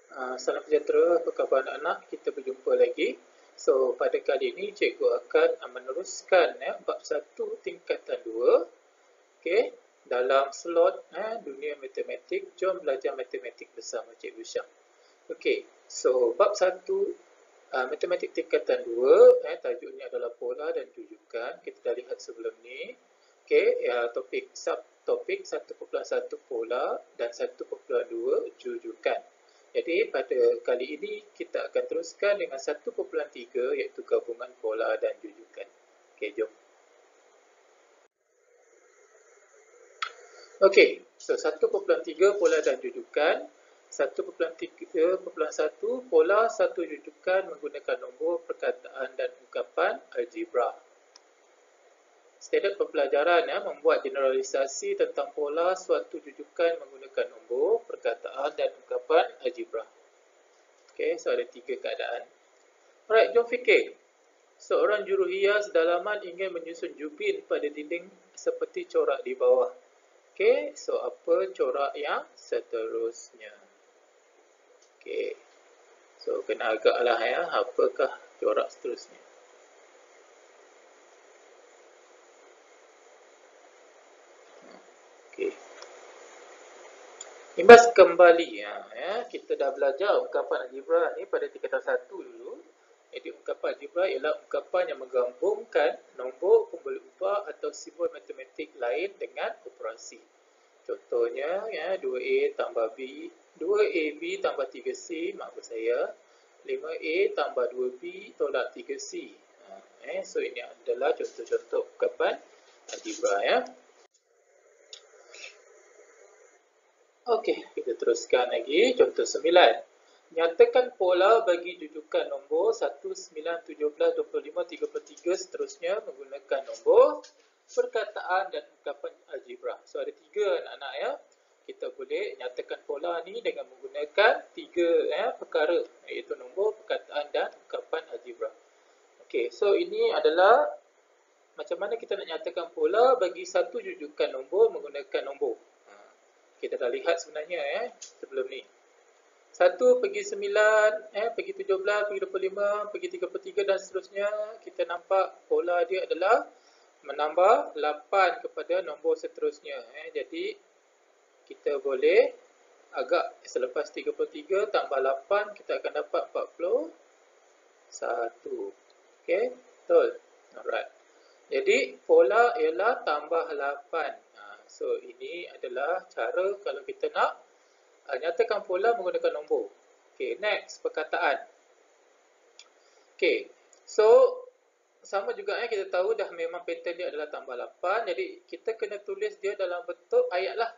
Salam sejahtera, apa khabar anak-anak? Kita berjumpa lagi. So, pada kali ini cikgu akan meneruskan bab 1 tingkatan 2. Okay, dalam slot dunia matematik, jom belajar matematik bersama Cikgu Syam. Okay, so bab 1 matematik tingkatan 2, tajuknya adalah pola dan jujukan. Kita dah lihat sebelum ni. Okay, topik subtopik 1.1 pola dan 1.2 jujukan. Jadi pada kali ini kita akan teruskan dengan 1.3 iaitu gabungan pola dan jujukan. Okey, jom. Okey, so 1.3 pola dan jujukan. 1.3.1 pola satu jujukan menggunakan nombor, perkataan dan ungkapan algebra. Standard pembelajaran membuat generalisasi tentang pola suatu jujukan menggunakan nombor, perkataan dan ungkapan algebra. Okey, so ada 3 keadaan. Alright, jom fikir. Seorang juruhias dalaman ingin menyusun jubin pada dinding seperti corak di bawah. Okey, so apa corak yang seterusnya? Okey, so kena agaklah apakah corak seterusnya? Okey. Imbas kembali kita dah belajar ungkapan algebra ni pada tingkatan 1 dulu. Jadi ungkapan algebra ialah ungkapan yang menggabungkan nombor, pemboleh ubah atau simbol matematik lain dengan operasi. Contohnya 2A tambah B, 2AB tambah 3C, maksud saya 5A tambah 2B tolak 3C. So ini adalah contoh-contoh ungkapan algebra Okey, kita teruskan lagi. Contoh 9. Nyatakan pola bagi jujukan nombor 1, 9, 17, 25, 33 seterusnya menggunakan nombor, perkataan dan ungkapan algebra. So ada 3 anak-anak Kita boleh nyatakan pola ni dengan menggunakan 3 perkara, iaitu nombor, perkataan dan ungkapan algebra. Okey, so ini adalah macam mana kita nak nyatakan pola bagi satu jujukan nombor menggunakan nombor. Kita dah lihat sebenarnya sebelum ni. 1 pergi 9, pergi 17, pergi 25, pergi 33 dan seterusnya. Kita nampak pola dia adalah menambah 8 kepada nombor seterusnya. Jadi kita boleh agak selepas 33 tambah 8 kita akan dapat 41. Okey, betul. Alright. Jadi pola ialah tambah 8. So ini adalah cara kalau kita nak nyatakan pola menggunakan nombor. Okay, next perkataan. Okay, so sama juga kita tahu dah memang pattern dia adalah tambah 8. Jadi kita kena tulis dia dalam bentuk ayat lah.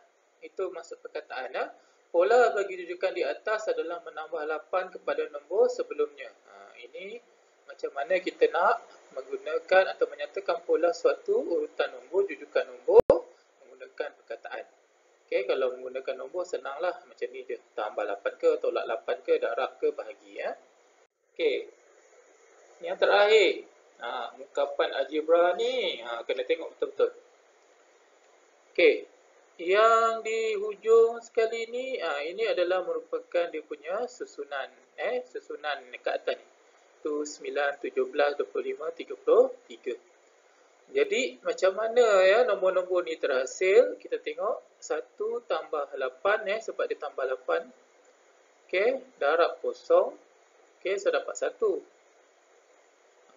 Itu maksud perkataan. Pola bagi jujukan di atas adalah menambah 8 kepada nombor sebelumnya. Ini macam mana kita nak menggunakan atau menyatakan pola suatu urutan nombor, jujukan nombor menggunakan perkataan. Okey, kalau menggunakan nombor senanglah macam ni je. Tambah 8 ke, tolak 8 ke, darab ke, bahagi Okey. Yang terakhir, ungkapan algebra ni kena tengok betul-betul. Okey. Yang di hujung sekali ni ini adalah merupakan dia punya susunan susunan dekat atas ni. Tu 9, 17, 25, 33. Jadi macam mana nombor-nombor ni terhasil? Kita tengok 1 tambah 8 sebab dia tambah 8. Okey, darab kosong. Okey, so dapat 1.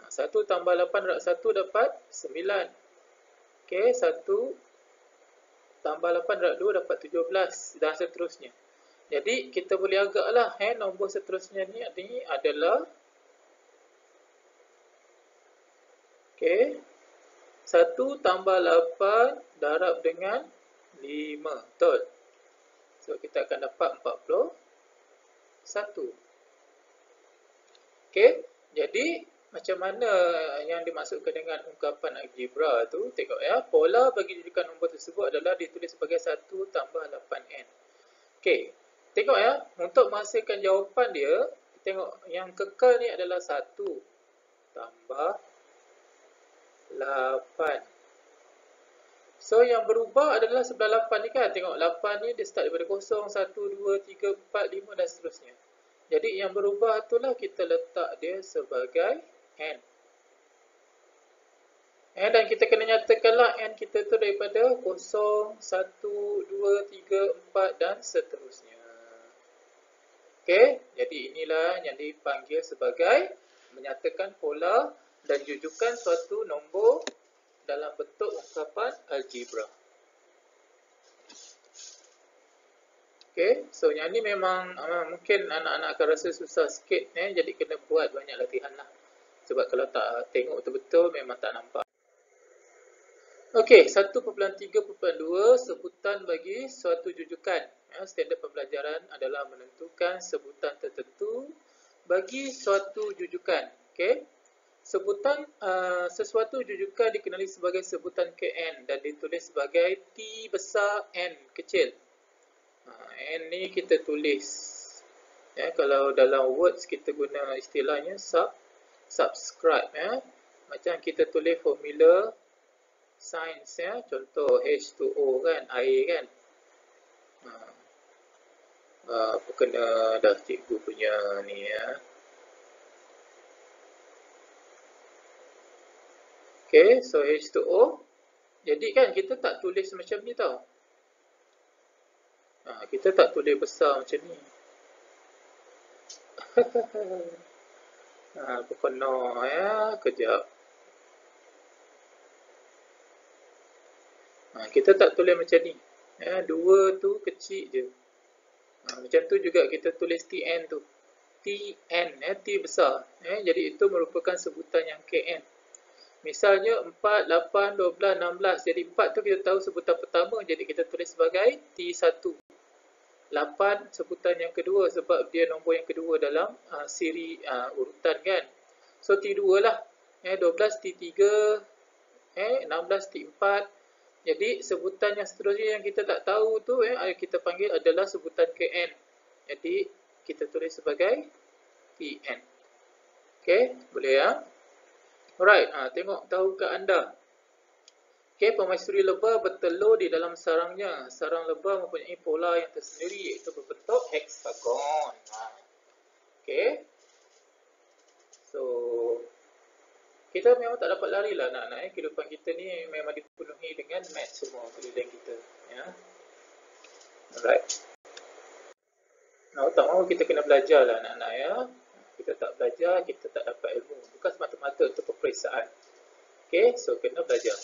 1 tambah 8 darab 1 dapat 9. Okey, 1 tambah 8 darab 2 dapat 17 dan seterusnya. Jadi kita boleh agaklah nombor seterusnya ni adalah okey, 1 tambah 8 darab dengan 5. Betul? So, kita akan dapat 41. Okey, jadi macam mana yang dimaksudkan dengan ungkapan algebra tu? Tengok pola bagi jujukan nombor tersebut adalah ditulis sebagai 1 tambah 8n. Okey, tengok untuk menghasilkan jawapan dia, tengok yang kekal ni adalah 1 tambah 8. So yang berubah adalah sebelah 8 ni kan. Tengok 8 ni dia start daripada 0, 1, 2, 3, 4, 5 dan seterusnya. Jadi yang berubah itulah kita letak dia sebagai N. Dan kita kena nyatakanlah N kita tu daripada 0, 1, 2, 3, 4 dan seterusnya. Okey, jadi inilah yang dipanggil sebagai menyatakan pola dan jujukan suatu nombor dalam bentuk ungkapan algebra. Okey, so yang ni memang mungkin anak-anak akan rasa susah sikit, jadi kena buat banyak latihan lah. Sebab kalau tak tengok betul-betul memang tak nampak. Okey, 1.3.2 sebutan bagi suatu jujukan. Standard pembelajaran adalah menentukan sebutan tertentu bagi suatu jujukan. Okey. Sebutan sesuatu jujukan dikenali sebagai sebutan Kn dan ditulis sebagai T besar N kecil. N ni kita tulis. Kalau dalam words kita guna istilahnya subscribe. Macam kita tulis formula sains, contoh H2O kan, air kan. Apa kena dah cikgu punya ni Okay, so H2O. Jadi kan kita tak tulis macam ni tau. Kita tak tulis besar macam ni. Apa kena kejap. Kita tak tulis macam ni. Dua tu kecil je. Macam tu juga kita tulis TN tu. TN, T besar. Jadi itu merupakan sebutan yang KN. Misalnya 4, 8, 12, 16. Jadi 4 tu kita tahu sebutan pertama. Jadi kita tulis sebagai T1. 8 sebutan yang kedua sebab dia nombor yang kedua dalam siri urutan kan. So T2 lah. 12 T3. 16 T4. Jadi sebutan yang seterusnya yang kita tak tahu tu kita panggil adalah sebutan KN. Jadi kita tulis sebagai TN. Okey, boleh ya? Alright, tengok tahukah anda? Okey, permaisuri lebah bertelur di dalam sarangnya. Sarang lebah mempunyai pola yang tersendiri iaitu berbentuk heksagon. Okey. So kita memang tak dapat lari lah anak-anak. Kehidupan kita ni memang dipenuhi dengan math semua keliling kita. Alright. Tak mahu kita kena belajar lah anak-anak Kita tak belajar, kita tak dapat ilmu. Bukan semata-mata untuk peperiksaan. Okay, so kena belajar.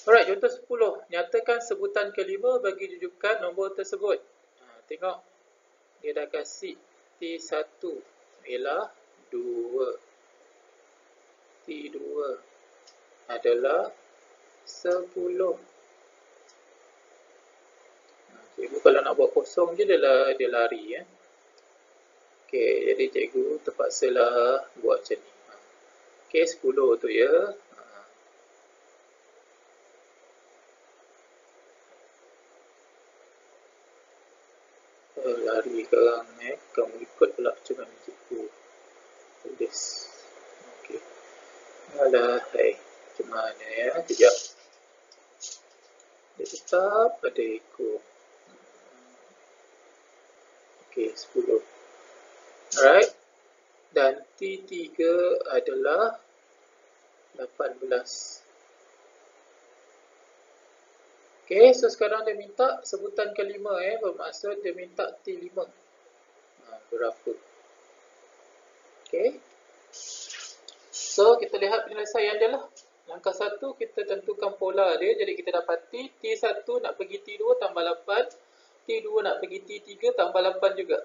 Alright, contoh 10. Nyatakan sebutan kelima bagi jujukan nombor tersebut. Tengok. Dia dah kasih T1 ialah 2. T2 adalah 10. Cikgu kalau nak buat kosong je dia lari Okey, jadi cikgu terpaksalah buat macam ni. Okey, 10 tu ya. Lari sekarang kamu ikut pula macam mana cikgu tulis. Okey. Alah, macam mana kejap. Dia tetap ada ekor. Okey, 10. Alright. Dan T3 adalah 18. Okay, so sekarang dia minta sebutan kelima bermaksud dia minta T5. Berapa? Okay. So, kita lihat penyelesaian dia lah. Langkah 1, kita tentukan pola dia. Jadi, kita dapati T1 nak pergi T2 tambah 8. T2 nak pergi T3 tambah 8 juga.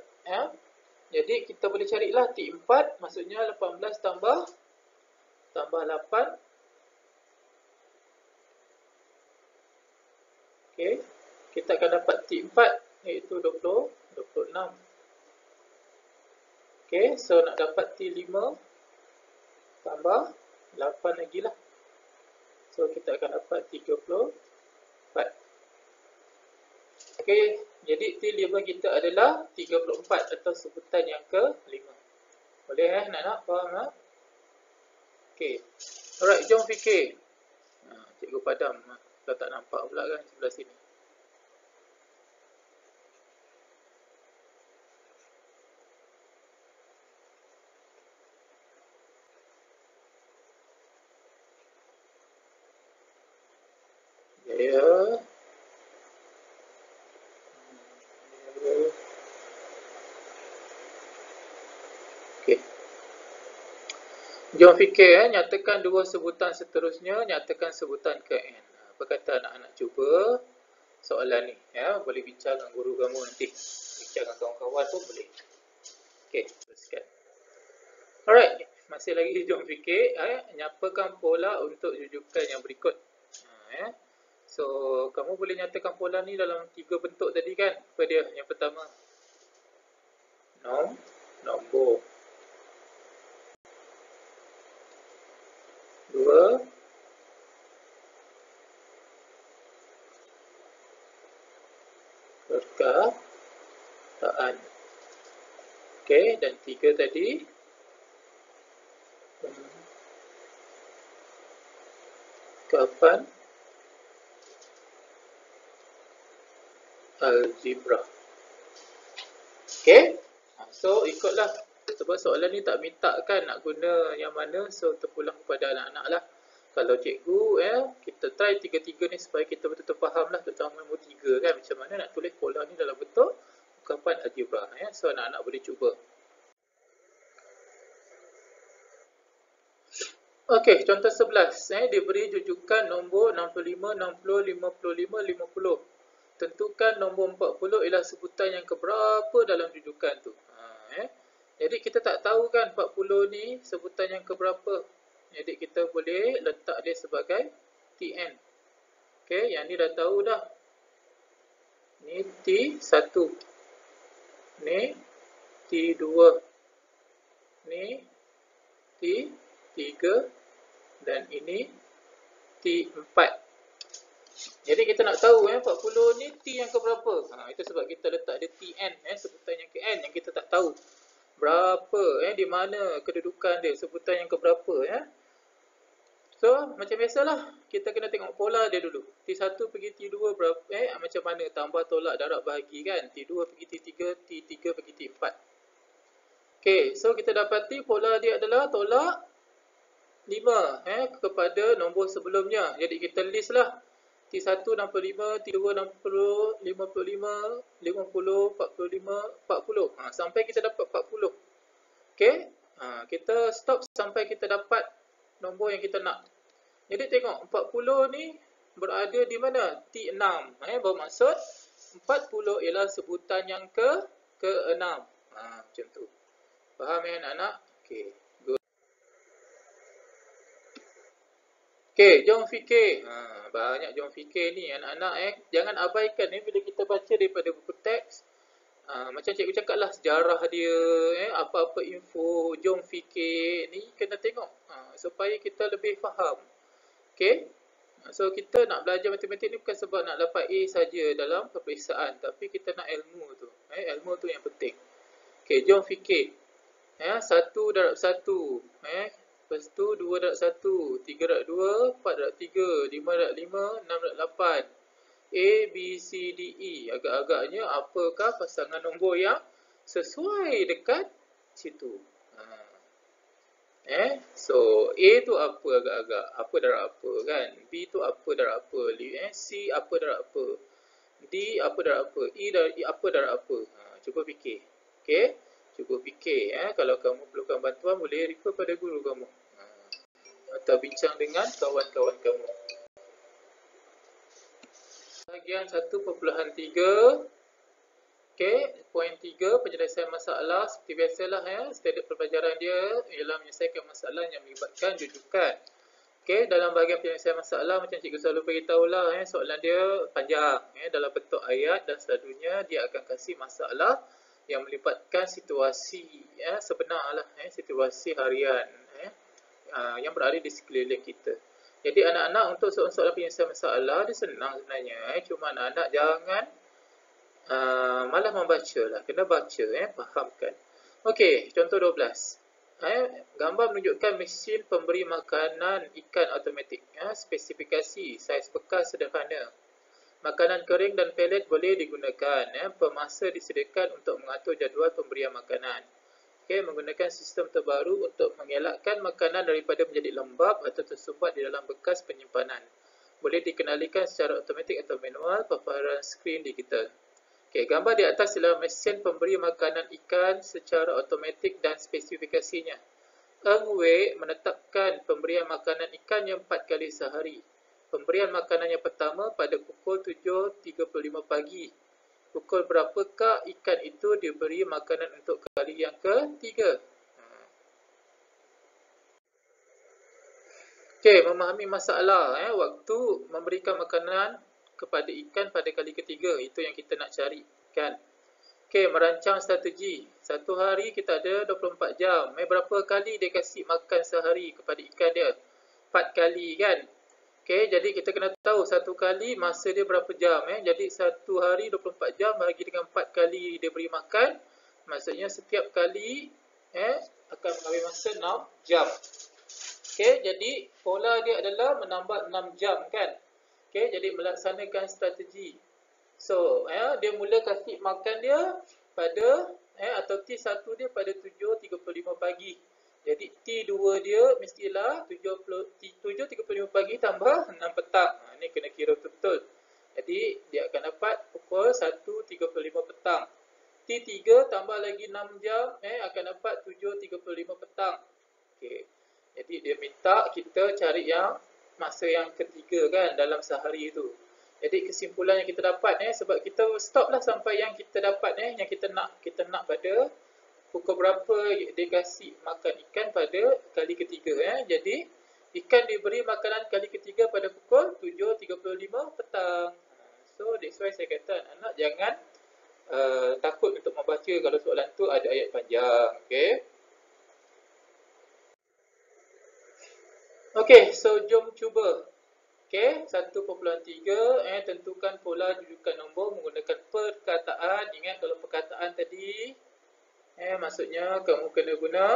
Jadi, kita boleh carilah T4. Maksudnya 18 tambah 8. Okay. Kita akan dapat T4 iaitu 26. Okay, so nak dapat T5 tambah 8 lagi lah. So kita akan dapat 34. Okay, jadi T5 kita adalah 34 atau sebutan yang ke-5. Boleh nak faham Okay. Alright, jom fikir. Cikgu padam. Kalau tak nampak pula kan sebelah sini. Ya. Okey. Jom fikir, nyatakan dua sebutan seterusnya, nyatakan sebutan ke N. Apa kata anak-anak cuba soalan ni? Ya, boleh bincang dengan guru kamu nanti. Bincang dengan kawan-kawan pun boleh. Okey, teruskan. Alright, masih lagi jom fikir. Nyapakan pola untuk rujukan yang berikut. So, kamu boleh nyatakan pola ni dalam 3 bentuk tadi kan? Apa dia? Yang pertama, nombor. 2, perkataan. Okey, dan 3 tadi, ungkapan algebra. Okey? So, ikutlah. Sebab soalan ni tak minta kan nak guna yang mana, so terpulang kepada anak-anak lah. Kalau cikgu, kita try tiga-tiga ni supaya kita betul-betul faham lah, terutama nombor 3 kan, macam mana nak tulis pola ni dalam bentuk ungkapan algebra. So, anak-anak boleh cuba. Okey, contoh 11. Diberi jujukan nombor 65, 60, 55, 50. Tentukan nombor 40 ialah sebutan yang keberapa dalam jujukan tu. Jadi kita tak tahu kan 40 ni sebutan yang keberapa. Jadi kita boleh letak dia sebagai TN. Okey, yang ni dah tahu dah. Ni T1. Ni T2. Ni T3 dan ini T4. Jadi kita nak tahu 40 ni T yang keberapa. Itu sebab kita letak dia TN, sebutan yang ke N yang kita tak tahu. Berapa, di mana kedudukan dia, sebutan yang keberapa. So, macam biasalah, kita kena tengok pola dia dulu. T1 pergi T2 berapa, macam mana tambah tolak darab bahagi kan. T2 pergi T3, T3 pergi T4. Okey, so kita dapati pola dia adalah tolak 5 kepada nombor sebelumnya. Jadi kita list lah. T1 65, T2 60, 55, 50, 45, 40. Sampai kita dapat 40. Okey? Kita stop sampai kita dapat nombor yang kita nak. Jadi tengok 40 ni berada di mana? T6. Bermaksud 40 ialah sebutan yang ke-6. Macam tu. Faham anak-anak? Okey. Okey, jom fikir. Banyak jom fikir ni anak-anak. Jangan abaikan bila kita baca daripada buku teks. Macam cikgu cakap lah sejarah dia, apa-apa info, jom fikir ni kena tengok supaya kita lebih faham. Okey? So kita nak belajar matematik ni bukan sebab nak dapat A saja dalam peperiksaan, tapi kita nak ilmu tu. Ilmu tu yang penting. Okey, jom fikir. 1 darab 1. Lepas tu 2 darab 1, 3 darab 2, 4 darab 3, 5 darab 5, 6 darab 8. A, B, C, D, E. Agak-agaknya apakah pasangan nombor yang sesuai dekat situ. So, A tu apa agak-agak? Apa darab apa kan? B tu apa darab apa? C apa darab apa? D apa darab apa? E apa darab apa? Cuba fikir. Okey? Cuba fikir. Kalau kamu perlukan bantuan, boleh refer pada guru kamu. Atau bincang dengan kawan-kawan kamu. Bahagian 1.3. Okey, poin 3, penyelesaian masalah. Seperti biasalah standard pembelajaran dia ialah menyelesaikan masalah yang melibatkan jujukan. Okey, dalam bahagian penyelesaian masalah macam cikgu selalu beritahu lah, soalan dia panjang, dalam bentuk ayat dan selalunya dia akan kasih masalah yang melibatkan situasi sebenar lah, situasi harian yang berada di sekeliling kita. Jadi anak-anak untuk soalan penyelesaian masalah dia senang sebenarnya, cuma anak-anak jangan malah membaca lah, kena baca, fahamkan. Okey, contoh 12. Gambar menunjukkan mesin pemberi makanan ikan automatik. Spesifikasi saiz bekas sederhana. Makanan kering dan pelet boleh digunakan. Pemasa disediakan untuk mengatur jadual pemberian makanan. Okey, menggunakan sistem terbaru untuk mengelakkan makanan daripada menjadi lembab atau tersumbat di dalam bekas penyimpanan. boleh dikenalikan secara automatik atau manual paparan skrin digital. Okey, gambar di atas adalah mesin pemberi makanan ikan secara automatik dan spesifikasinya. Eng Wei menetapkan pemberian makanan ikannya 4 kali sehari. Pemberian makanan yang pertama pada pukul 7.35 pagi. Pukul berapakah ikan itu diberi makanan untuk kali yang ketiga? Okey, memahami masalah waktu memberikan makanan kepada ikan pada kali ketiga. Itu yang kita nak cari, kan? Okey, merancang strategi. Satu hari kita ada 24 jam. Berapa kali dia kasih makan sehari kepada ikan dia? 4 kali, kan? Okey, jadi kita kena tahu satu kali masa dia berapa jam. Jadi satu hari 24 jam bagi dengan 4 kali dia beri makan. Maksudnya setiap kali akan mengambil masa 6 jam. Okey, jadi pola dia adalah menambah 6 jam, kan? Okey, jadi melaksanakan strategi. So, dia mula kasih makan dia pada atau T1 dia pada 7.35 pagi. Jadi T2 dia mestilah 7.35 pagi tambah 6 petang. Ini kena kira betul-betul. Jadi dia akan dapat pukul 1.35 petang. T3 tambah lagi 6 jam akan dapat 7.35 petang. Okey. Jadi dia minta kita cari yang masa yang ketiga, kan, dalam sehari itu. Jadi kesimpulan yang kita dapat sebab kita stop lah sampai yang kita dapat yang kita nak pada pukul berapa dia kasih makan ikan pada kali ketiga. Jadi ikan diberi makanan kali ketiga pada pukul 7.35 petang. So that's why saya kata anak jangan takut untuk membaca kalau soalan tu ada ayat panjang. Okey, so jom cuba. Okey, 1.3 tentukan pola jujukan nombor menggunakan perkataan. Ingat kalau perkataan tadi maksudnya kamu kena guna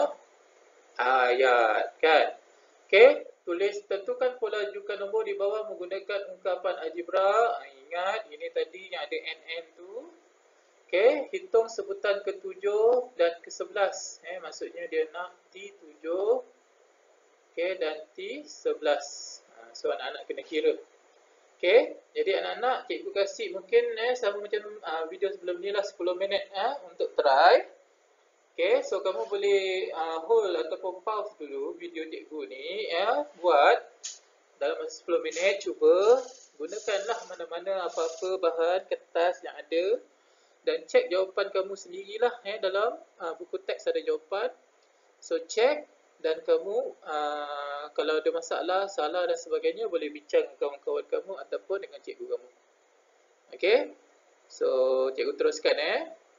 ayat, kan? Okey, tentukan pola jujukan nombor di bawah menggunakan ungkapan algebra. Ingat ini tadi yang ada NN tu. Okey, hitung sebutan ke-7 dan ke-11. Maksudnya dia nak T7 dan T11. So anak-anak kena kira. Okey, jadi anak-anak cikgu kasih mungkin sama macam video sebelum ni lah 10 minit untuk try. Okey, so kamu boleh hold ataupun pause dulu video cikgu ni buat dalam masa 10 minit. Cuba gunakanlah mana-mana apa-apa bahan kertas yang ada dan cek jawapan kamu sendirilah dalam buku teks ada jawapan. So cek dan kamu kalau ada masalah, salah dan sebagainya boleh bincang dengan kawan-kawan kamu ataupun dengan cikgu kamu. Okey. So cikgu teruskan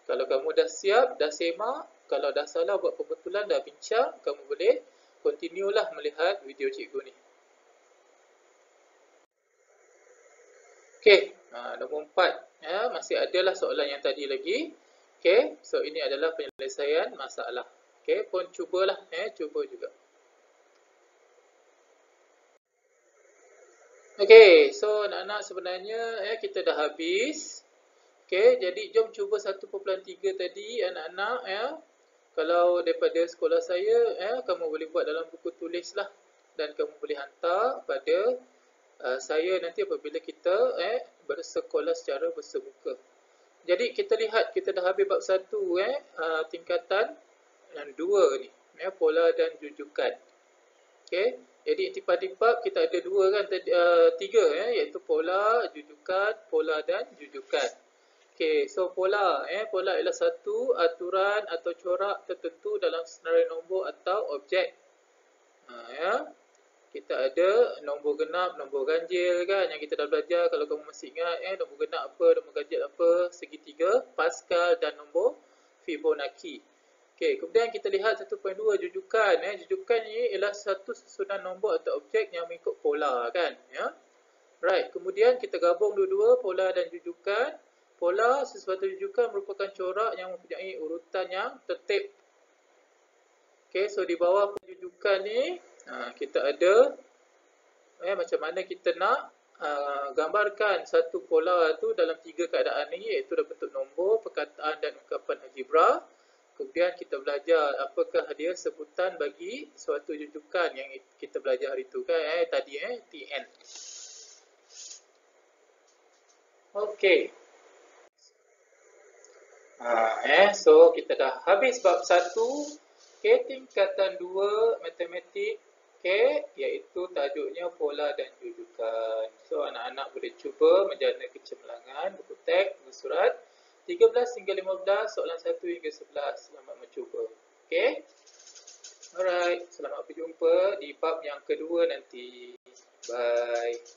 Kalau kamu dah siap, dah semak, kalau dah salah buat pembetulan, dah bincang, kamu boleh continue lah melihat video cikgu ni. Okey, nombor 4 masih adalah soalan yang tadi lagi. Okey, so ini adalah penyelesaian masalah. Okey, pun cubalah cuba juga. Okey, so anak-anak sebenarnya kita dah habis. Okey, jadi jom cuba 1.3 tadi anak-anak Kalau daripada sekolah saya kamu boleh buat dalam buku tulis lah dan kamu boleh hantar pada saya nanti apabila kita bersekolah secara bersemuka. Jadi kita lihat kita dah habis bab 1 tingkatan yang 2 ni pola dan jujukan. Okey, jadi intipati-bab kita ada 2 kan, 3 iaitu pola, jujukan, pola dan jujukan. Okey, so pola pola ialah satu aturan atau corak tertentu dalam senarai nombor atau objek. Kita ada nombor genap, nombor ganjil kan yang kita dah belajar. Kalau kamu masih ingat nombor genap apa, nombor ganjil apa, segitiga, Pascal dan nombor Fibonacci. Okey, kemudian kita lihat 1.2 jujukan. Jujukan ini ialah satu susunan nombor atau objek yang mengikut pola kan. Right, kemudian kita gabung dua-dua pola dan jujukan. Pola sesuatu jujukan merupakan corak yang mempunyai urutan yang tertib. Okey, so di bawah jujukan ni kita ada macam mana kita nak gambarkan satu pola tu dalam 3 keadaan ni, iaitu dalam bentuk nombor, perkataan dan ungkapan algebra. Kemudian kita belajar apakah dia sebutan bagi suatu jujukan yang kita belajar hari tu kan tadi TN. Okey. So kita dah habis bab 1, okay, tingkatan 2 matematik, okay, iaitu tajuknya pola dan jujukan. So anak-anak boleh cuba menjana kecemerlangan, buku teks, buku surat 13 hingga 15, soalan 1 hingga 11. Selamat mencuba. Okay. Alright, selamat berjumpa di bab yang kedua nanti. Bye.